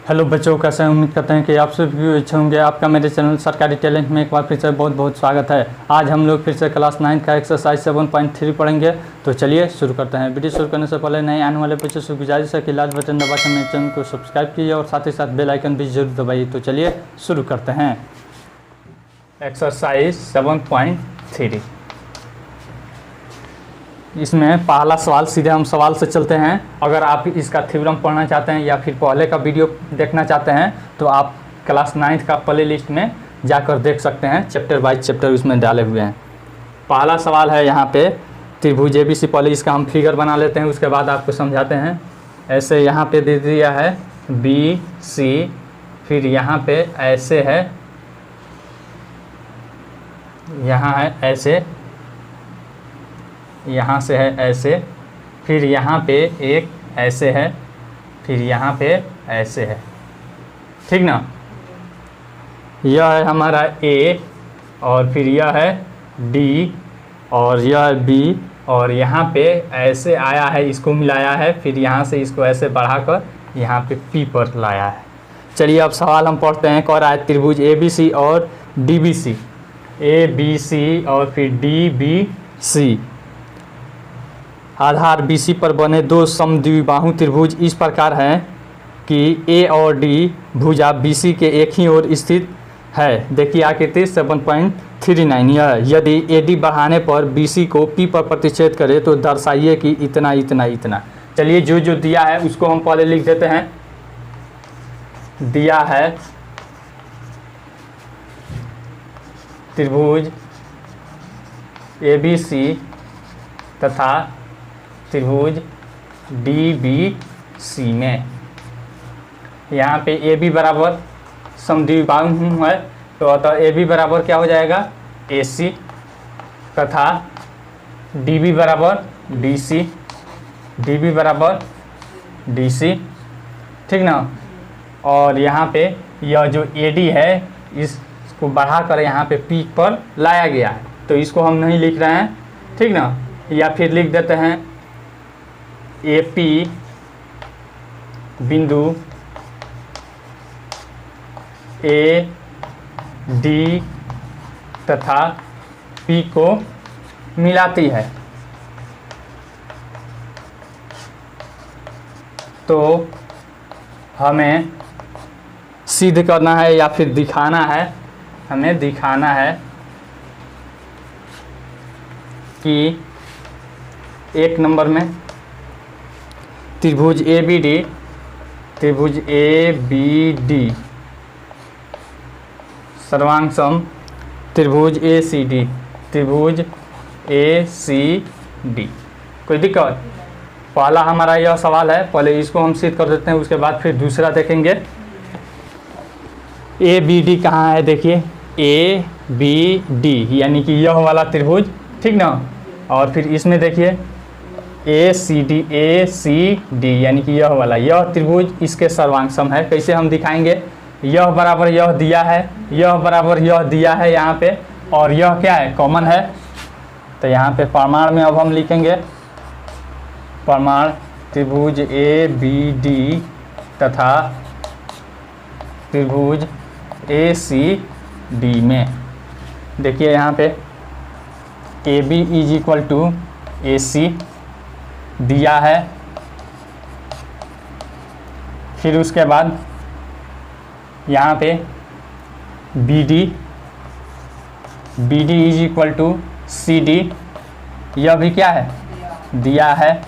Hello बच्चों, कैसे हैं? उम्मीद करते हैं कि आप सभी अच्छे होंगे। आपका मेरे चैनल सरकारी टैलेंट में एक बार फिर से बहुत बहुत स्वागत है। आज हम लोग फिर से क्लास 9 का एक्सरसाइज 7.3 पढ़ेंगे। तो चलिए शुरू करते हैं। वीडियो शुरू करने से पहले नए आने वाले बच्चों से गुजारिश है कि लाल बटन दबाकर मेरे चैनल को सब्सक्राइब कीजिए और साथ ही साथ बेल आइकन भी जरूर दबाइए। तो चलिए शुरू करते हैं। एक्सरसाइज 7.3, इसमें पहला सवाल, सीधे हम सवाल से चलते हैं। अगर आप इसका थ्योरम पढ़ना चाहते हैं या फिर पहले का वीडियो देखना चाहते हैं तो आप क्लास 9 का प्ले लिस्ट में जाकर देख सकते हैं। चैप्टर बाय चैप्टर उसमें डाले हुए हैं। पहला सवाल है यहाँ पे त्रिभुज ABC। पहले इसका हम फिगर बना लेते हैं, उसके बाद आपको समझाते हैं। ऐसे यहाँ पे दे दिया है BC, फिर यहाँ पे ऐसे है, यहाँ है ऐसे, यहाँ से है ऐसे, फिर यहाँ पे एक ऐसे है, फिर यहाँ पे ऐसे है। ठीक ना? यह है हमारा A और फिर यह है D और यह है B और यहाँ पे ऐसे आया है, इसको मिलाया है, फिर यहाँ से इसको ऐसे बढ़ाकर यहाँ पे P पर लाया है। चलिए अब सवाल हम पढ़ते हैं। कह रहा है त्रिभुज ABC और DBC, ABC और फिर DBC आधार BC पर बने दो समद्विबाहु त्रिभुज इस प्रकार हैं कि A और D भुजा BC के एक ही ओर स्थित है। देखिए आकृति 7.39। यदि AD बढ़ाने पर BC को P पर प्रतिच्छेद करे तो दर्शाइए कि इतना इतना इतना। चलिए जो जो दिया है उसको हम पहले लिख देते हैं। दिया है त्रिभुज ABC तथा त्रिभुज DBC में यहाँ पे AB बराबर समद्विबाहु है, तो अतः AB बराबर क्या हो जाएगा AC तथा DB बराबर DC, DB बराबर DC। ठीक ना? और यहाँ पे यह जो AD है इसको बढ़ाकर यहाँ पे P पर लाया गया है, तो इसको हम नहीं लिख रहे हैं। ठीक ना? या फिर लिख देते हैं AP बिंदु AD तथा P को मिलाती है। तो हमें सिद्ध करना है या फिर दिखाना है, हमें दिखाना है कि एक नंबर में त्रिभुज ABD, त्रिभुज ABD सर्वांग सम त्रिभुज ACD, त्रिभुज ACD। कोई दिक्कत? पहला हमारा यह सवाल है, पहले इसको हम सिद्ध कर देते हैं, उसके बाद फिर दूसरा देखेंगे। ABD कहाँ है? देखिए ABD यानी कि यह वाला त्रिभुज। ठीक ना? और फिर इसमें देखिए ACD यानी कि यह वाला, यह त्रिभुज इसके सर्वांग सम है। कैसे हम दिखाएंगे? यह बराबर यह दिया है, यह बराबर यह दिया है यहाँ पे, और यह क्या है? कॉमन है। तो यहाँ पे प्रमाण में अब हम लिखेंगे प्रमाण त्रिभुज ABD तथा त्रिभुज ACD में। देखिए यहाँ पे AB = AC दिया है, फिर उसके बाद यहाँ पे BD = CD, यह भी क्या है? दिया है।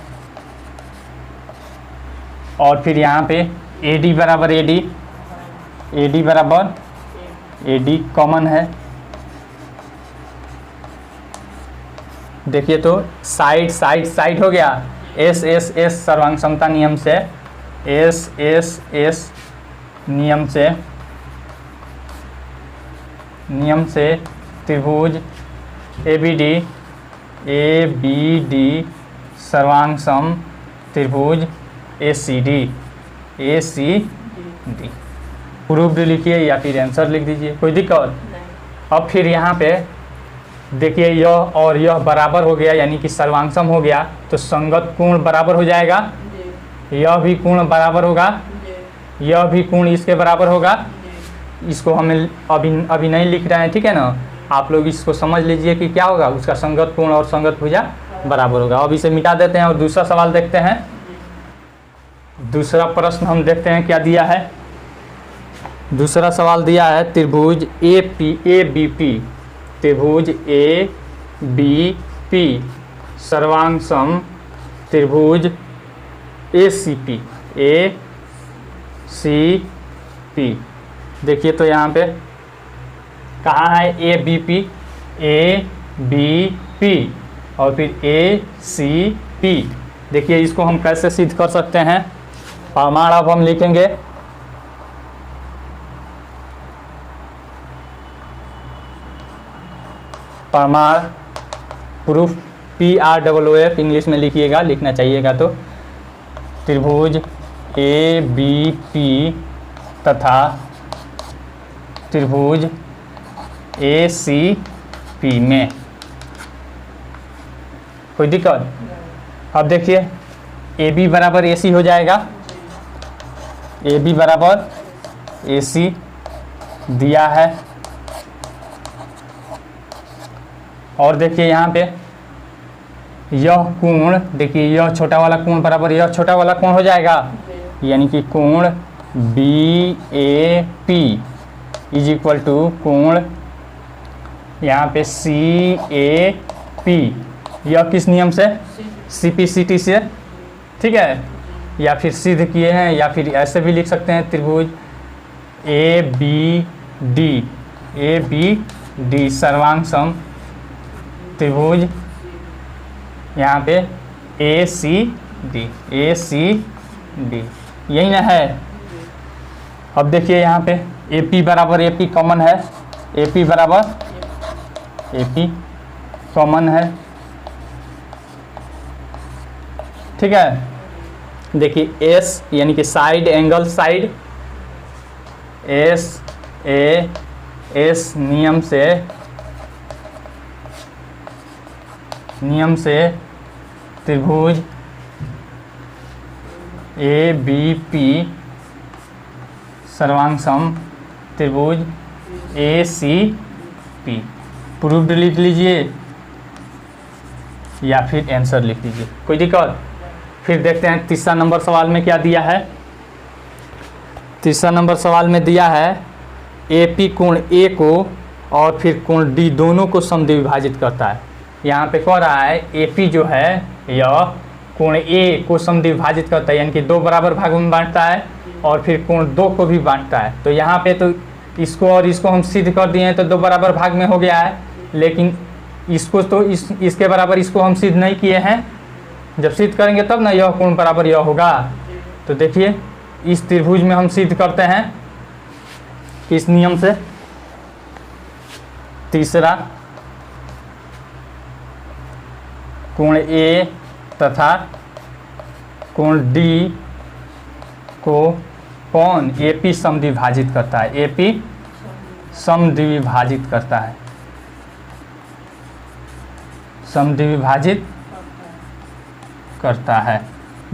और फिर यहाँ पे AD बराबर AD कॉमन है। देखिए तो साइड साइड साइड हो गया। S सर्वांग समता नियम से, S नियम से त्रिभुज ABD सर्वांग सम त्रिभुज ACD प्रूव्ड लिखिए या फिर आंसर लिख दीजिए, कोई दिक्कत? अब फिर यहाँ पे देखिए यह और यह बराबर हो गया, यानी कि सर्वांगसम हो गया, तो संगत कोण बराबर हो जाएगा। यह भी कोण बराबर होगा, यह भी कोण इसके बराबर होगा। इसको हमें अभी नहीं लिख रहे हैं, ठीक है ना। आप लोग इसको समझ लीजिए कि क्या होगा, उसका संगत कोण और संगत भुजा बराबर होगा। अब इसे मिटा देते हैं और दूसरा सवाल देखते हैं। दूसरा प्रश्न हम देखते हैं क्या दिया है। दूसरा सवाल दिया है त्रिभुज ABP, त्रिभुज ABP सर्वांग सम त्रिभुज ACP। देखिए तो यहाँ पे कहाँ है ABP और फिर ACP। देखिए इसको हम कैसे सिद्ध कर सकते हैं। प्रमाण अब हम लिखेंगे। प्रमाण प्रूफ PROOF इंग्लिश में लिखिएगा, लिखना चाहिएगा तो त्रिभुज ABP तथा त्रिभुज ACP में कोई दिक्कत। अब देखिए AB बराबर AC हो जाएगा, AB बराबर AC दिया है। और देखिए यहाँ पे यह कोण, देखिए यह छोटा वाला कोण बराबर यह छोटा वाला कोण हो जाएगा, यानी कि कोण BAP इज इक्वल टू कोण यहाँ पे CAP। यह किस नियम से, CPCT से, ठीक है। या फिर सिद्ध किए हैं, या फिर ऐसे भी लिख सकते हैं त्रिभुज ABD सर्वांग सम त्रिभुज यहाँ पे ACD यही ना है। अब देखिए यहाँ पे AP बराबर AP कॉमन है, AP बराबर AP कॉमन है, ठीक है। देखिए S यानी कि साइड एंगल, साइड S नियम से त्रिभुज ABP सर्वांग सम त्रिभुज ACP। प्रूफ्ड लिख लीजिए या फिर आंसर लिख लीजिए, कोई दिक्कत। फिर देखते हैं तीसरा नंबर सवाल में क्या दिया है। तीसरा नंबर सवाल में दिया है AP कोण A को और फिर कोण D दोनों को समद्विभाजित करता है। यहाँ पे कह रहा है AP जो है यह कोण A को समद्विभाजित करता है, यानी कि दो बराबर भागों में बांटता है और फिर कोण 2 को भी बांटता है। तो यहाँ पे तो इसको और इसको हम सिद्ध कर दिए हैं तो 2 बराबर भाग में हो गया है, लेकिन इसको तो इसके बराबर इसको हम सिद्ध नहीं किए हैं। जब सिद्ध करेंगे तब ना यह कोण बराबर यह होगा। तो देखिए इस त्रिभुज में हम सिद्ध करते हैं किस नियम से, तीसरा कोण A तथा कोण D को कौन AP समद्विभाजित करता है, AP समद्विभाजित करता है, समद्विभाजित करता है।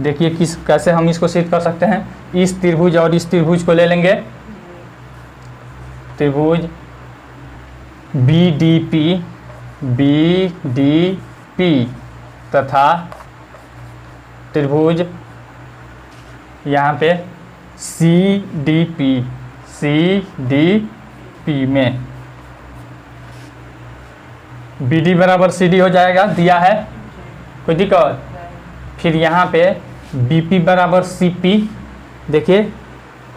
देखिए कैसे हम इसको सिद्ध कर सकते हैं। इस त्रिभुज और इस त्रिभुज को ले लेंगे, त्रिभुज BDP तथा त्रिभुज यहाँ पे CDP में BD बराबर CD हो जाएगा, दिया है, कोई दिक्कत। फिर यहाँ पे BP बराबर CP। देखिए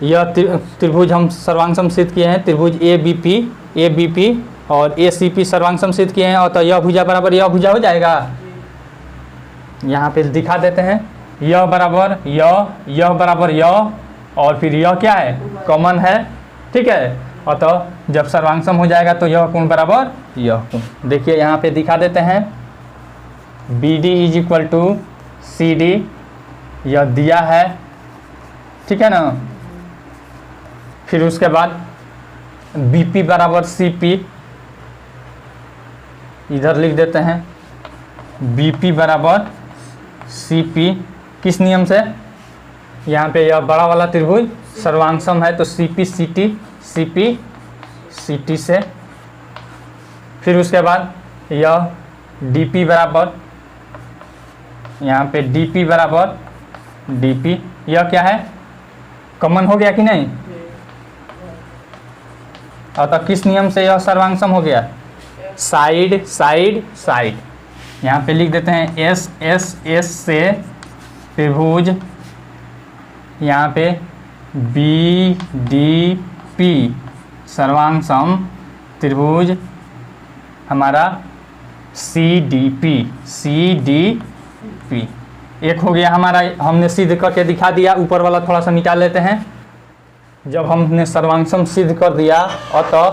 यह त्रिभुज हम सर्वांग सिद्ध किए हैं, त्रिभुज ABP और ACP सर्वांग सिद्ध किए हैं, और तो यह भुजा बराबर यह भुजा हो जाएगा। यहाँ पे दिखा देते हैं, यह बराबर यह बराबर यह, और फिर यह क्या है, कॉमन है, ठीक है। और तो जब सर्वांग हो जाएगा तो यह कोण बराबर यह कोण। देखिए यहाँ पे दिखा देते हैं BD is equal to CD, यह दिया है, ठीक है ना। फिर उसके बाद BP बराबर CP, इधर लिख देते हैं BP बराबर CP किस नियम से, यहाँ पे यह बड़ा वाला त्रिभुज सर्वांगसम है तो सी पी सी टी से। फिर उसके बाद यह डी पी बराबर, यहाँ पे डी पी बराबर डी पी, यह क्या है कॉमन हो गया कि नहीं। अतः किस नियम से यह सर्वांगसम हो गया, साइड साइड साइड। यहाँ पे लिख देते हैं एस एस एस से त्रिभुज, यहाँ पे बी डी पी सर्वांगसम त्रिभुज हमारा सी डी पी। एक हो गया हमारा, हमने सिद्ध करके दिखा दिया। ऊपर वाला थोड़ा सा मिटा लेते हैं। जब हमने सर्वांगसम सिद्ध कर दिया अतः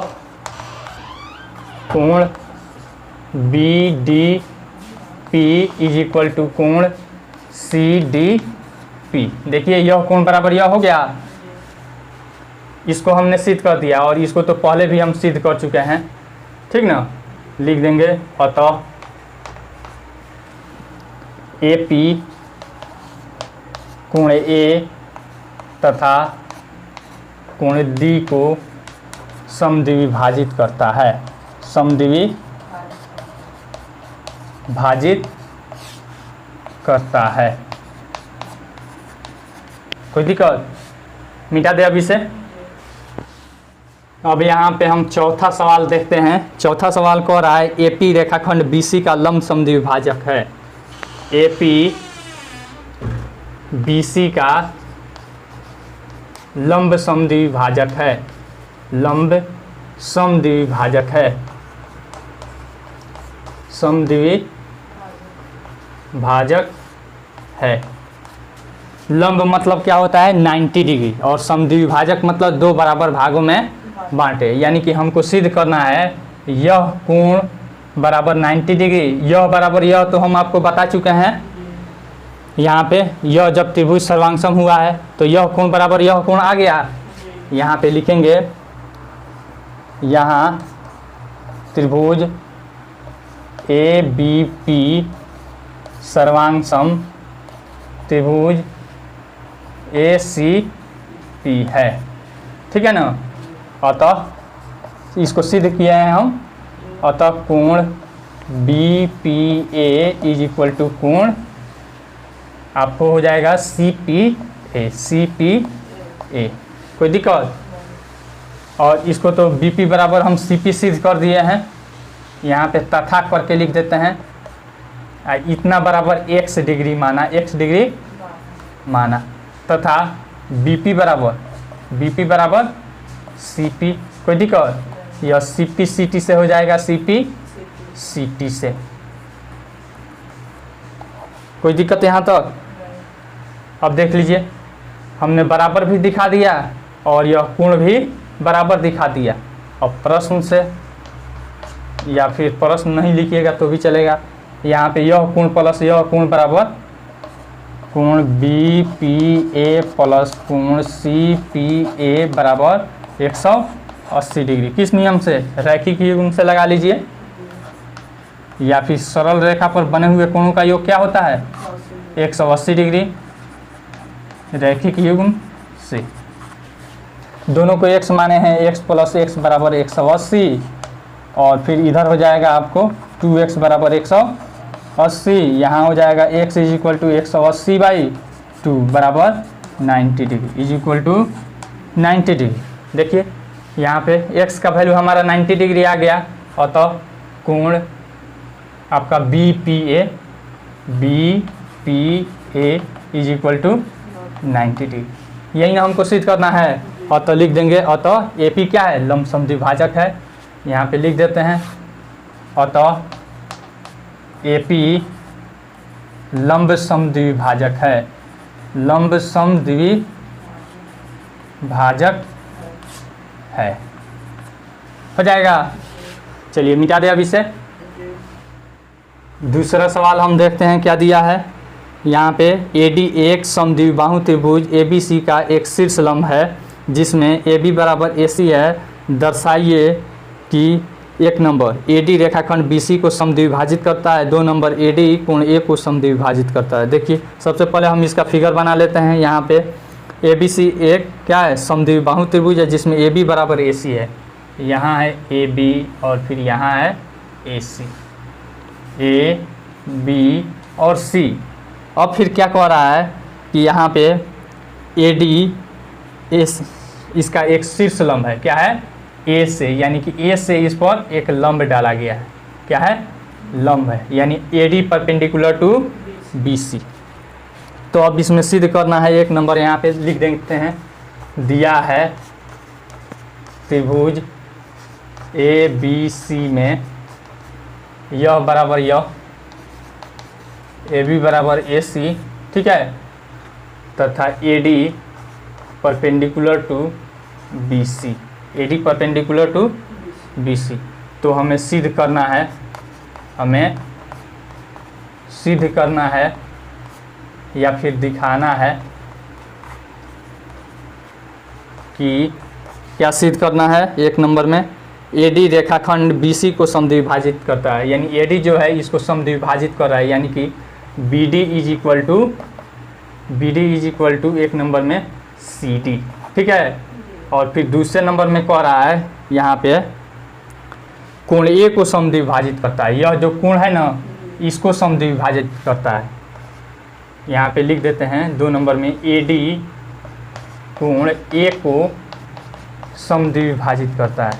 कोण B D P is equal to कोण सी डी पी। देखिए यह कोण बराबर यह हो गया, इसको हमने सिद्ध कर दिया और इसको तो पहले भी हम सिद्ध कर चुके हैं, ठीक ना। लिख देंगे अतः ए पी कोण ए तथा कोण डी को समद्विभाजित करता है, समद्विभाजित करता है। कोई दिक्कत, मिटा दे अभी से। अब यहाँ पे हम चौथा सवाल देखते हैं। चौथा सवाल कह रहा है एपी रेखाखंड बीसी का लंब समद्विभाजक है। एपी बीसी का लंब समद्विभाजक है, लंब समद्विभाजक है, समद्विभाजक है। लंब मतलब क्या होता है 90 डिग्री और समद्विभाजक मतलब दो बराबर भागों में बांटे। यानी कि हमको सिद्ध करना है यह कोण बराबर 90 डिग्री, यह बराबर यह तो हम आपको बता चुके हैं। यहाँ पे यह जब त्रिभुज सर्वांगसम हुआ है तो यह कोण बराबर यह कोण आ गया। यहाँ पे लिखेंगे, यहाँ त्रिभुज ए बी पी सर्वांगसम त्रिभुज ए सी पी है, ठीक है ना। अतः इसको सिद्ध किए हैं हम। अतः कोण B P A is equal to कोण आपको हो जाएगा सी पी ए। कोई दिक्कत। और इसको तो बी पी बराबर हम सी पी सिद्ध कर दिए हैं। यहाँ पे तथा करके लिख देते हैं। इतना बराबर x डिग्री माना, x डिग्री माना, तथा बी पी बराबर सी पी। कोई दिक्कत, यह सी पी सी टी से हो जाएगा सी पी सी टी से। कोई दिक्कत यहाँ तक। अब देख लीजिए, हमने बराबर भी दिखा दिया और यह कोण भी बराबर दिखा दिया। अब प्रश्न से, या फिर प्रश्न नहीं लिखिएगा तो भी चलेगा। यहाँ पे यह कोण प्लस यह कोण बराबर कोण बी पी ए प्लस कोण सी पी ए बराबर 180 डिग्री। किस नियम से, रैखिक युग्म से लगा लीजिए, या फिर सरल रेखा पर बने हुए कोणों का योग क्या होता है 180 डिग्री। रैखिक युग्म से दोनों को x माने हैं, x प्लस x बराबर 180 और फिर इधर हो जाएगा आपको 2x बराबर 180। यहाँ हो जाएगा x is equal to 180 by 2 बराबर 90 degree is equal to 90 degree. देखिए यहाँ पे x का वैल्यू हमारा 90 डिग्री आ गया। अतः कोण आपका B P A is equal to 90 degree. यही ना हमको सिद्ध करना है। अतः लिख देंगे, अतः ए पी क्या है, लंब समद्विभाजक है। यहाँ पे लिख देते हैं, अतः ए पी लंब समद्विभाजक है, लंब समद्विभाजक है। हो जाएगा। चलिए मिटा दे अभी से। दूसरा सवाल हम देखते हैं क्या दिया है। यहाँ पे AD एक समद्विबाहु त्रिभुज ABC का एक शीर्ष लंब है जिसमें AB बराबर AC है। दर्शाइए कि एक नंबर AD रेखाखंड BC को समद्विभाजित करता है, 2 नंबर AD कोण A को समद्विभाजित करता है। देखिए सबसे पहले हम इसका फिगर बना लेते हैं। यहाँ पे ए बी सी एक क्या है, समद्विबाहु त्रिभुज है जिसमें ए बी बराबर ए सी है। यहाँ है ए बी और फिर यहाँ है ए सी, ए बी और सी। अब फिर क्या कह रहा है कि यहाँ पे ए डी एस इसका एक शीर्ष लंब है, क्या है, ए से, यानी कि ए से इस पर एक लंब डाला गया है, क्या है, लंब है, यानी A D perpendicular to B C. तो अब इसमें सिद्ध करना है, एक नंबर यहाँ पे लिख देते हैं, दिया है त्रिभुज ए बी सी में यह बराबर यह, ए बी बराबर ए सी, ठीक है, तथा A D perpendicular to B C, A D perpendicular to B C. तो हमें सिद्ध करना है, हमें सिद्ध करना है या फिर दिखाना है कि क्या सिद्ध करना है। एक नंबर में ए डी रेखाखंड बी सी को समद्विभाजित करता है, यानी ए डी जो है इसको समद्विभाजित कर रहा है, यानी कि B D is equal to एक नंबर में सी डी, ठीक है। और फिर दूसरे नंबर में कह रहा है यहाँ पे कोण ए को समद्विभाजित करता है, यह जो कोण है ना इसको समद्विभाजित करता है। यहाँ पे लिख देते हैं 2 नंबर में ए डी कोण ए को समद्विभाजित करता है,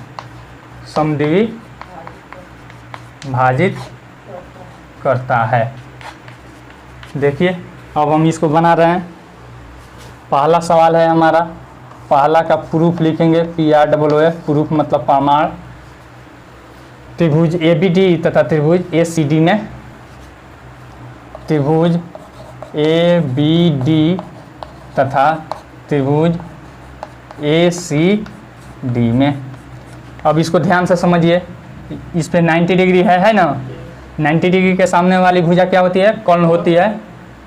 समद्विभाजित करता है। देखिए अब हम इसको बना रहे हैं। पहला सवाल है हमारा, पहला का प्रूफ लिखेंगे, PROOF, प्रूफ मतलब प्रमाण। त्रिभुज ABD तथा त्रिभुज ACD में, त्रिभुज ABD तथा त्रिभुज ACD में। अब इसको ध्यान से समझिए, इस पे 90 डिग्री है ना, 90 डिग्री के सामने वाली भुजा क्या होती है, कर्ण होती है।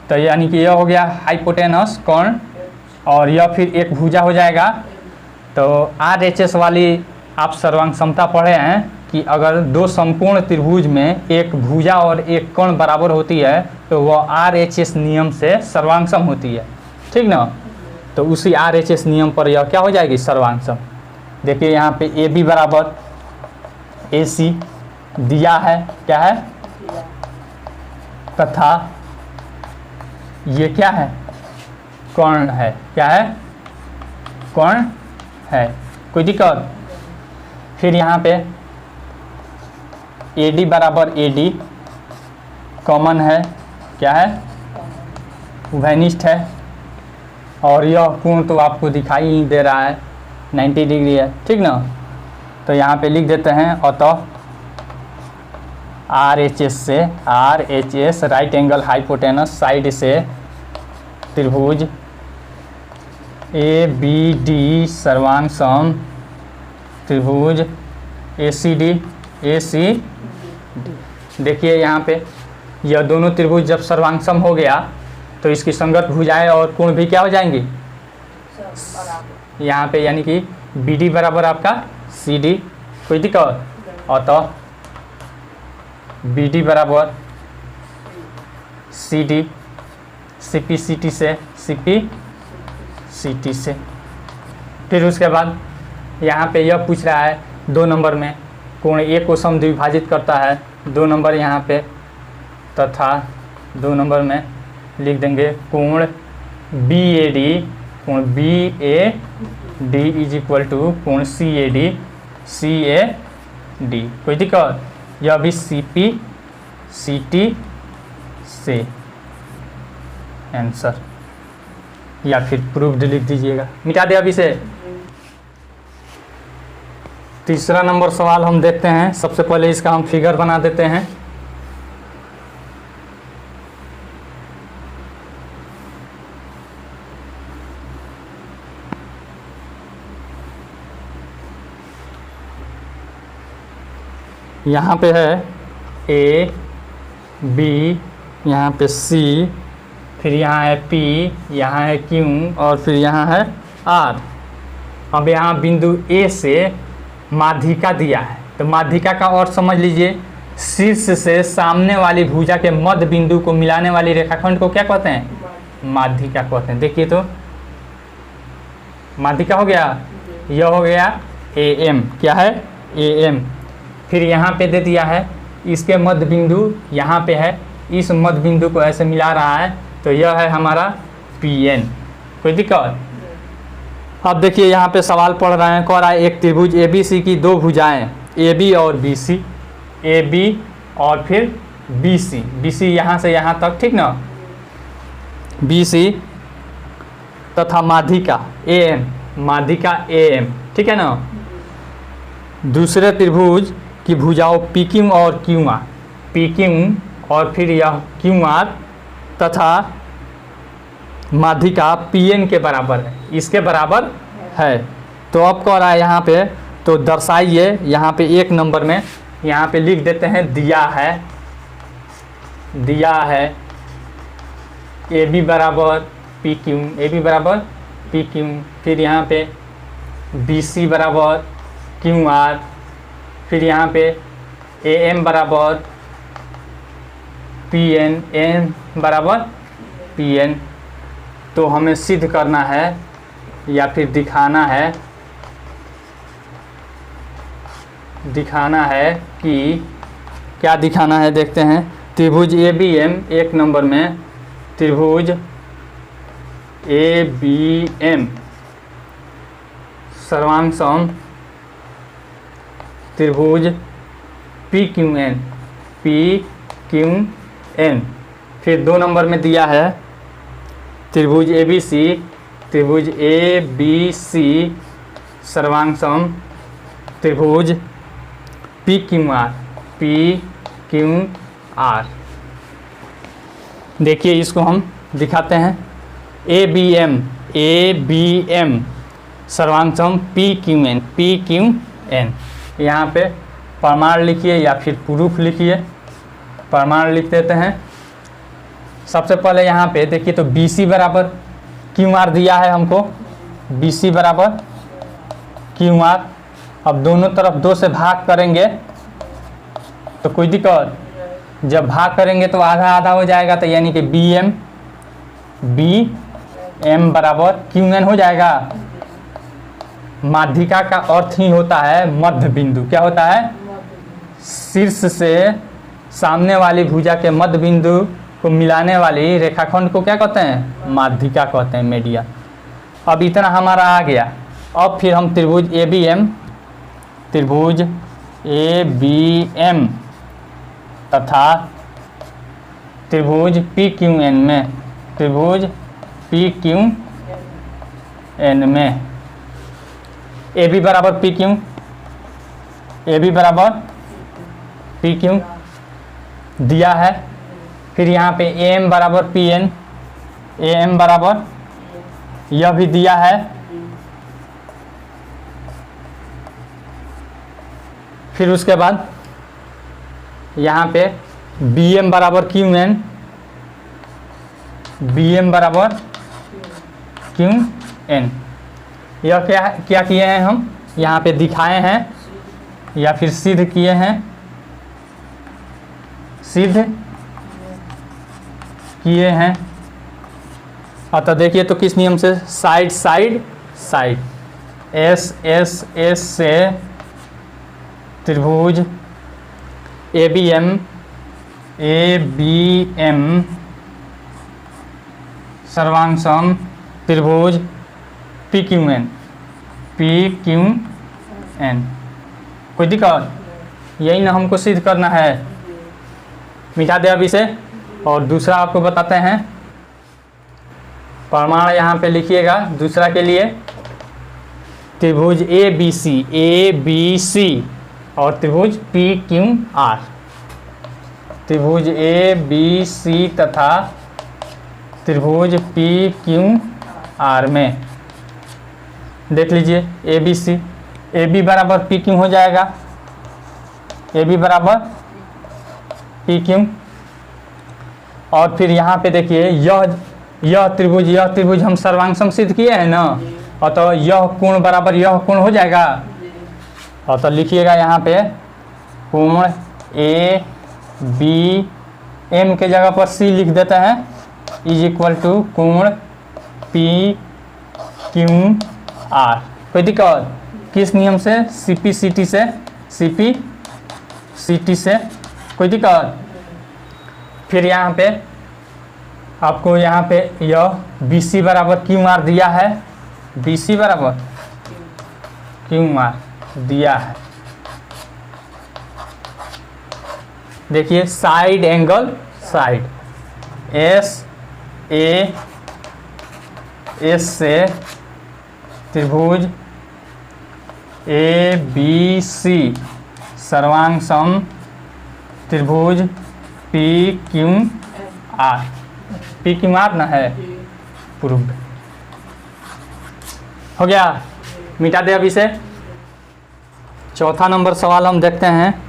तो यानी कि यह हो गया हाइपोटेनस कर्ण, और यह फिर एक भुजा हो जाएगा। तो RHS वाली आप सर्वांग समता पढ़े हैं कि अगर दो समकोण त्रिभुज में एक भुजा और एक कर्ण बराबर होती है तो वह RHS नियम से सर्वांग सम होती है, ठीक ना। तो उसी RHS नियम पर यह क्या हो जाएगी, सर्वांग सम। देखिए यहाँ पे AB बराबर AC दिया है, क्या है, तथा ये क्या है, कर्ण है, क्या है, कर्ण है, कोई दिक्कत। फिर यहाँ पे AD बराबर AD कॉमन है, क्या है, उभयनिष्ठ है, और यह कोण तो आपको दिखाई ही दे रहा है 90 डिग्री है, ठीक ना। तो यहाँ पे लिख देते हैं, अतः RHS right angle hypotenuse side से त्रिभुज ABD सर्वांग सम त्रिभुज ACD। देखिए यहाँ पे यह दोनों त्रिभुज जब सर्वांग सम हो गया तो इसकी संगत भुजाएं और कोण भी क्या हो जाएंगी, यहाँ पे, यानी कि BD बराबर आपका CD, कोई दिक्कत। अतः BD बराबर CD, CP CT से, CP CT से। फिर उसके बाद यहाँ पे यह पूछ रहा है 2 नंबर में कोण A को समद्विभाजित करता है, 2 नंबर यहाँ पे, तथा 2 नंबर में लिख देंगे कोण BAD, कोण BAD इज इक्वल टू कोण CAD, कोई दिक्कत। यह भी CP CT से आंसर, या फिर प्रूफ्ड लिख दीजिएगा, मिटा दे अभी से। तीसरा नंबर सवाल हम देखते हैं। सबसे पहले इसका हम फिगर बना देते हैं। यहाँ पे है A B, यहाँ पे C, फिर यहाँ है P, यहाँ है Q, और फिर यहाँ है R। अब यहाँ बिंदु A से माध्यिका दिया है, तो माध्यिका का और समझ लीजिए, शीर्ष से सामने वाली भुजा के मध्य बिंदु को मिलाने वाली रेखाखंड को क्या कहते हैं, माध्यिका कहते हैं। देखिए तो माध्यिका हो गया, यह हो गया AM, क्या है AM। फिर यहाँ पे दे दिया है इसके मध्य बिंदु यहाँ पे है, इस मध्य बिंदु को ऐसे मिला रहा है, तो यह है हमारा PN। कोई दिक्कत? अब देखिए यहाँ पे सवाल पढ़ रहे हैं, कह रहा है एक त्रिभुज ABC की दो भुजाएं AB और BC, AB और फिर BC यहाँ से यहाँ तक, ठीक ना, BC तथा माध्यिका AM, माध्यिका AM, ठीक है ना। दूसरे त्रिभुज की भुजाओं PQ और QR, PQ और फिर यह QR तथा माध्यिका PN के बराबर है, इसके बराबर है। तो अब कह रहा है यहाँ पे, तो दर्शाइए यहाँ पे 1 नंबर में, यहाँ पे लिख देते हैं दिया है AB बराबर PQ, AB बराबर PQ, फिर यहाँ पे BC बराबर QR, फिर यहाँ पे AM बराबर PN, AM बराबर PN। तो हमें सिद्ध करना है या फिर दिखाना है कि क्या दिखाना है, देखते हैं। त्रिभुज ABM 1 नंबर में, त्रिभुज ABM सर्वांग त्रिभुज PQN, फिर 2 नंबर में दिया है त्रिभुज ABC सर्वांग त्रिभुज PQR। देखिए इसको हम दिखाते हैं, ABM सर्वांग PQN। यहाँ पे प्रमाण लिखिए या फिर प्रूफ लिखिए। प्रमाण लिख देते हैं। सबसे पहले यहाँ पे देखिए, तो BC बराबर QR दिया है हमको, BC बराबर QR। अब दोनों तरफ 2 से भाग करेंगे तो कोई दिक्कत, जब भाग करेंगे तो आधा आधा हो जाएगा, तो यानी कि BM बराबर QN हो जाएगा। माध्यिका का अर्थ ही होता है मध्य बिंदु। क्या होता है? शीर्ष से सामने वाली भुजा के मध्य बिंदु को मिलाने वाली रेखाखंड को क्या कहते हैं? माध्यिका कहते हैं, मीडिया। अब इतना हमारा आ गया। अब फिर हम त्रिभुज ABM तथा त्रिभुज PQN में, त्रिभुज PQN में AB बराबर PQ दिया है। फिर यहाँ पे AM बराबर PN, AM बराबर यह भी दिया है। फिर उसके बाद यहाँ पे BM बराबर QN, BM बराबर QN। यह क्या किए हैं हम यहाँ पे दिखाए हैं या फिर सिद्ध किए हैं, सिद्ध किए हैं। अतः देखिए तो किस नियम से, साइड S से त्रिभुज ABM सर्वांग त्रिभुज PQN। कोई दिक्कत? यही ना हमको सिद्ध करना है। मिटा दे अभी से। और दूसरा आपको बताते हैं, प्रमाण यहाँ पे लिखिएगा दूसरा के लिए। त्रिभुज ABC और त्रिभुज PQR, त्रिभुज ABC तथा त्रिभुज PQR में देख लीजिए AB बराबर PQ हो जाएगा, AB बराबर PQ। और फिर यहाँ पे देखिए यह त्रिभुज हम सर्वांग सिद्ध किए हैं ना, और तो यह कोण बराबर यह कोण हो जाएगा। और तो लिखिएगा यहाँ पे कोण ABM के जगह पर C लिख देते हैं, इज इक्वल टू कोण PQR आर। कोई दिक्कत? किस नियम से? CP/CT से, CP/CT से। कोई दिक्कत? फिर यहाँ पे आपको यहाँ पे यह BC बराबर QR दिया है, BC बराबर QR दिया है। देखिए साइड एंगल, साइड S से त्रिभुज ABC सर्वांग सम त्रिभुज PQR। PQR ना है, प्रूव्ड हो गया। मिटा दे अभी से। चौथा नंबर सवाल हम देखते हैं।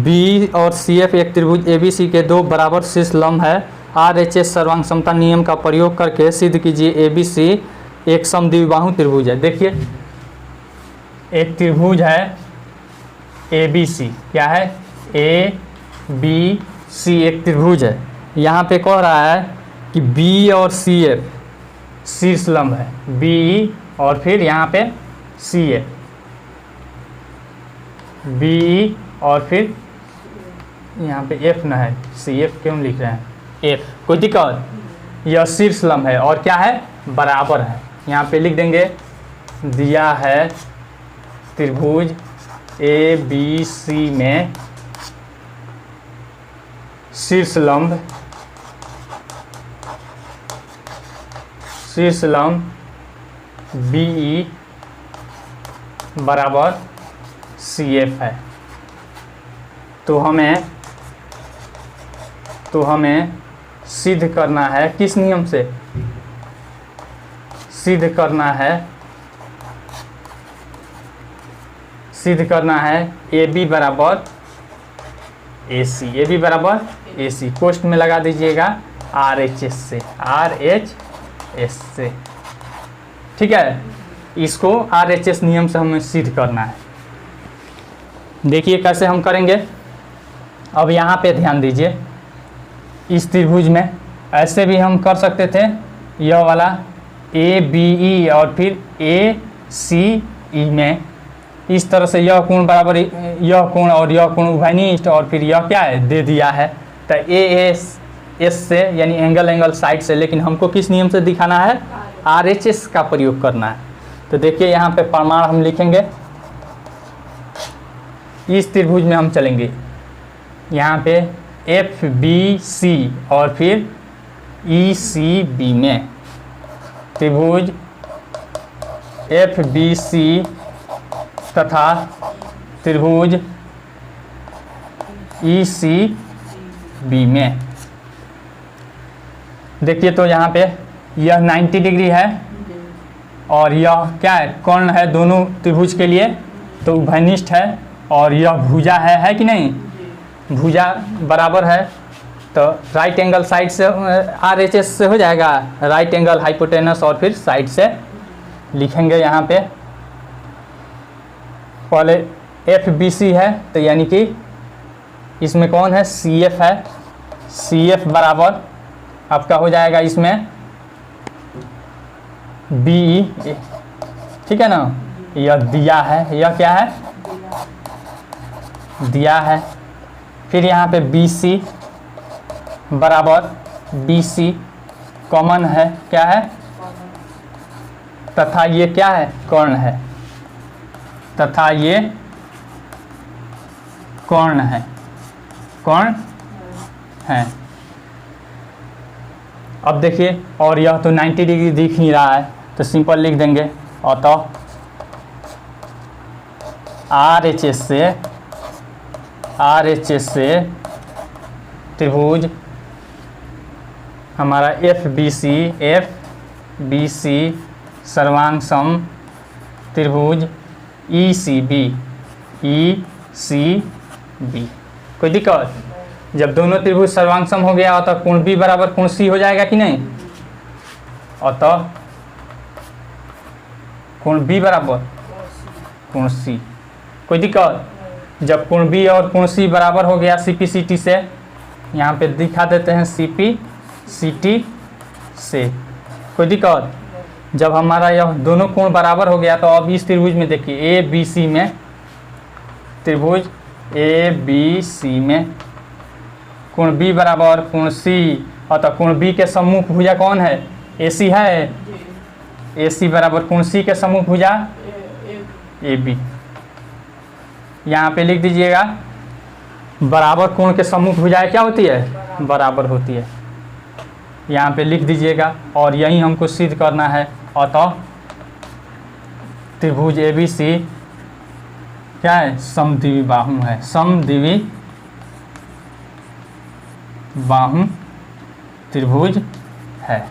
B और CF एक त्रिभुज ABC के दो बराबर शीर्ष लंब है। RHS सर्वांग समता नियम का प्रयोग करके सिद्ध कीजिए ABC एक समद्विबाहु त्रिभुज है। देखिए एक त्रिभुज है ABC, क्या है? ABC एक त्रिभुज है। यहाँ पे कह रहा है कि B और CF शीर्ष लंब है, B और फिर यहाँ पे CF, B और फिर यहाँ पे F ना है, CF क्यों लिख रहे हैं? F। कोई दिक्कत? यह शीर्ष लंब है और क्या है? बराबर है। यहाँ पे लिख देंगे दिया है त्रिभुज ABC में शीर्ष लंब BE बराबर CF है। तो हमें सिद्ध करना है, किस नियम से सिद्ध करना है? सिद्ध करना है AB बराबर AC, AB बराबर AC। कोष्ठ में लगा दीजिएगा RHS से, ठीक है। इसको RHS नियम से हमें सिद्ध करना है। देखिए कैसे हम करेंगे। अब यहाँ पे ध्यान दीजिए, इस त्रिभुज में ऐसे भी हम कर सकते थे, यह वाला ABE और फिर ACE में इस तरह से यह कोण बराबर यह कोण और यह कोण उभयनिष्ठ, और फिर यह क्या है? दे दिया है। तो AS से यानी एंगल साइड से, लेकिन हमको किस नियम से दिखाना है? RHS का प्रयोग करना है। तो देखिए यहाँ पे प्रमाण हम लिखेंगे। इस त्रिभुज में हम चलेंगे, यहाँ पे FBC और फिर ECB में त्रिभुज FBC तथा त्रिभुज ECB में देखिए। तो यहाँ पे यह 90 डिग्री है और यह क्या है? कर्ण है दोनों त्रिभुज के लिए, तो उभयनिष्ठ है। और यह भुजा है कि नहीं? भुजा बराबर है, तो राइट एंगल साइड से RHS से हो जाएगा, राइट एंगल हाइपोटेनस, और फिर साइड से लिखेंगे। यहाँ पे पहले FBC है, तो यानी कि इसमें कौन है? CF है। CF बराबर आपका हो जाएगा इसमें BE, ठीक है ना। यह दिया है, यह क्या है? दिया है। फिर यहाँ पे BC बराबर BC कॉमन है, क्या है? तथा ये क्या है? कर्ण है, तथा ये कर्ण है, कर्ण है। अब देखिए, और यह तो 90 डिग्री दिख नहीं रहा है, तो सिंपल लिख देंगे अतः RHS से त्रिभुज हमारा FBC सर्वांग सम त्रिभुज ECB। कोई दिक्कत? जब दोनों त्रिभुज सर्वांग सम हो गया तो कोण B बराबर कोण C हो जाएगा कि नहीं? अतः कोण B बराबर कोण C। कोई दिक्कत? जब कोण B और कोण C बराबर हो गया CP/CT से, यहाँ पे दिखा देते हैं CP/CT से। कोई दिक्कत? जब हमारा यह दोनों कोण बराबर हो गया तो अब इस त्रिभुज में देखिए ए बी सी में, त्रिभुज ए बी सी में कोण बी बराबर कोण सी, अतः कोण बी के सम्मुख भुजा कौन है? ए सी है। ए सी बराबर कोण सी के सम्मुख भुजा ए बी। यहाँ पे लिख दीजिएगा बराबर कोण के सम्मुख भुजाएं क्या होती है? बराबर होती है। यहाँ पे लिख दीजिएगा और यही हमको सिद्ध करना है। अतः त्रिभुज ए बी सी क्या है? समद्विबाहु बाहु है। समद्विबाहु बाहु त्रिभुज है।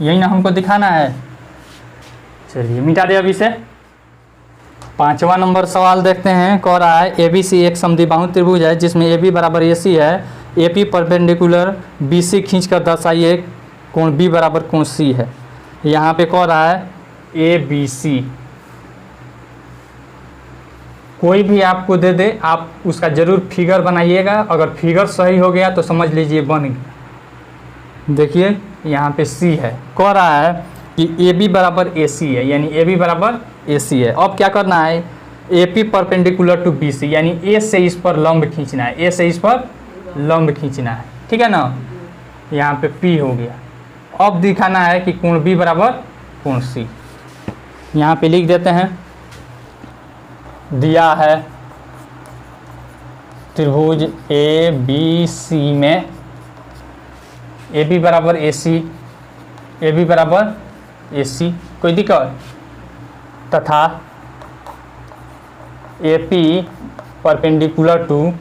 यही ना हमको दिखाना है। चलिए मिटा दे अभी से। 5वां नंबर सवाल देखते हैं। कह रहा है ए बी सी एक समद्विबाहु त्रिभुज है जिसमें ए बी बराबर ए सी है। A P perpendicular B C खींच कर दर्शाइए कोण बी बराबर कोण सी है। यहाँ पे कह रहा है ए बी सी, कोई भी आपको दे दे आप उसका ज़रूर फिगर बनाइएगा। अगर फिगर सही हो गया तो समझ लीजिए बन गया। देखिए यहाँ पे सी है, कह रहा है कि ए बी बराबर ए सी है, यानी ए बी बराबर ए सी है। अब क्या करना है? A P perpendicular to B C, यानी ए से इस पर लंब खींचना है। ए से इस पर लंब खींचना है, ठीक है ना। यहाँ पे पी हो गया। अब दिखाना है कि कोण बी बराबर कोण सी। यहाँ पे लिख देते हैं, दिया है त्रिभुज ए बी सी में ए बी बराबर ए सी, ए बी बराबर ए सी, कोई दिक्कत, तथा A P perpendicular to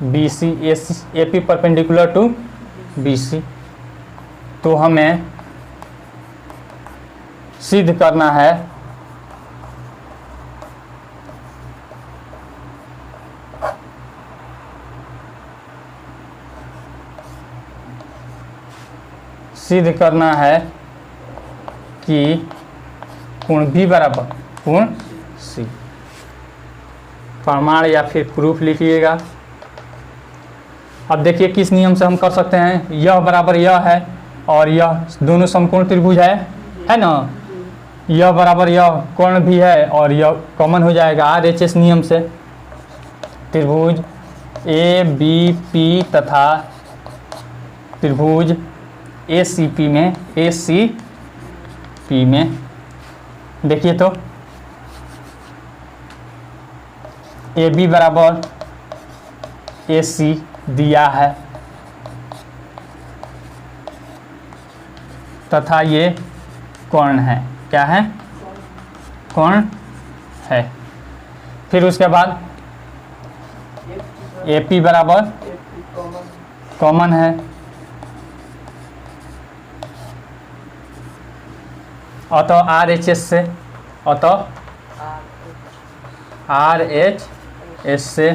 B C, A P perpendicular to B C. तो हमें सिद्ध करना है कि कोण बी बराबर कोण सी। प्रमाण या फिर प्रूफ लिखिएगा। अब देखिए किस नियम से हम कर सकते हैं। यह बराबर यह है और यह दोनों समकोण त्रिभुज है ना। यह बराबर यह कोण भी है और यह कॉमन हो जाएगा आरएचएस नियम से। त्रिभुज ए बी पी तथा त्रिभुज ए सी पी में देखिए तो ए बी बराबर ए सी दिया है तथा ये कोण है। क्या है? कोण है। फिर उसके बाद ए पी बराबर कॉमन है, अतः आर एच एस से, अतः आर एच एस से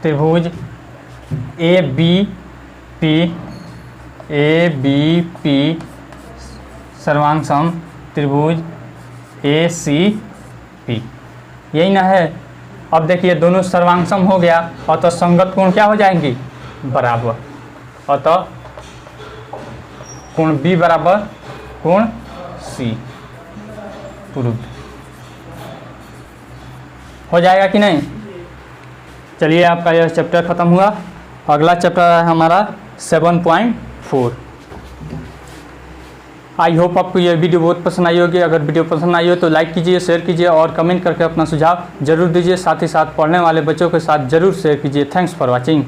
त्रिभुज ए बी पी सर्वांग सम त्रिभुज ए सी पी, यही ना है। अब देखिए दोनों सर्वांग सम हो गया, अतः संगत कोण क्या हो जाएंगी? बराबर। अतः कोण बी बराबर कोण सी प्रूव हो जाएगा कि नहीं। चलिए आपका यह चैप्टर ख़त्म हुआ। अगला चैप्टर है हमारा 7.4। आई होप आपको यह वीडियो बहुत पसंद आई होगी। अगर वीडियो पसंद आई हो तो लाइक कीजिए, शेयर कीजिए और कमेंट करके अपना सुझाव जरूर दीजिए। साथ ही साथ पढ़ने वाले बच्चों के साथ जरूर शेयर कीजिए। Thanks for watching.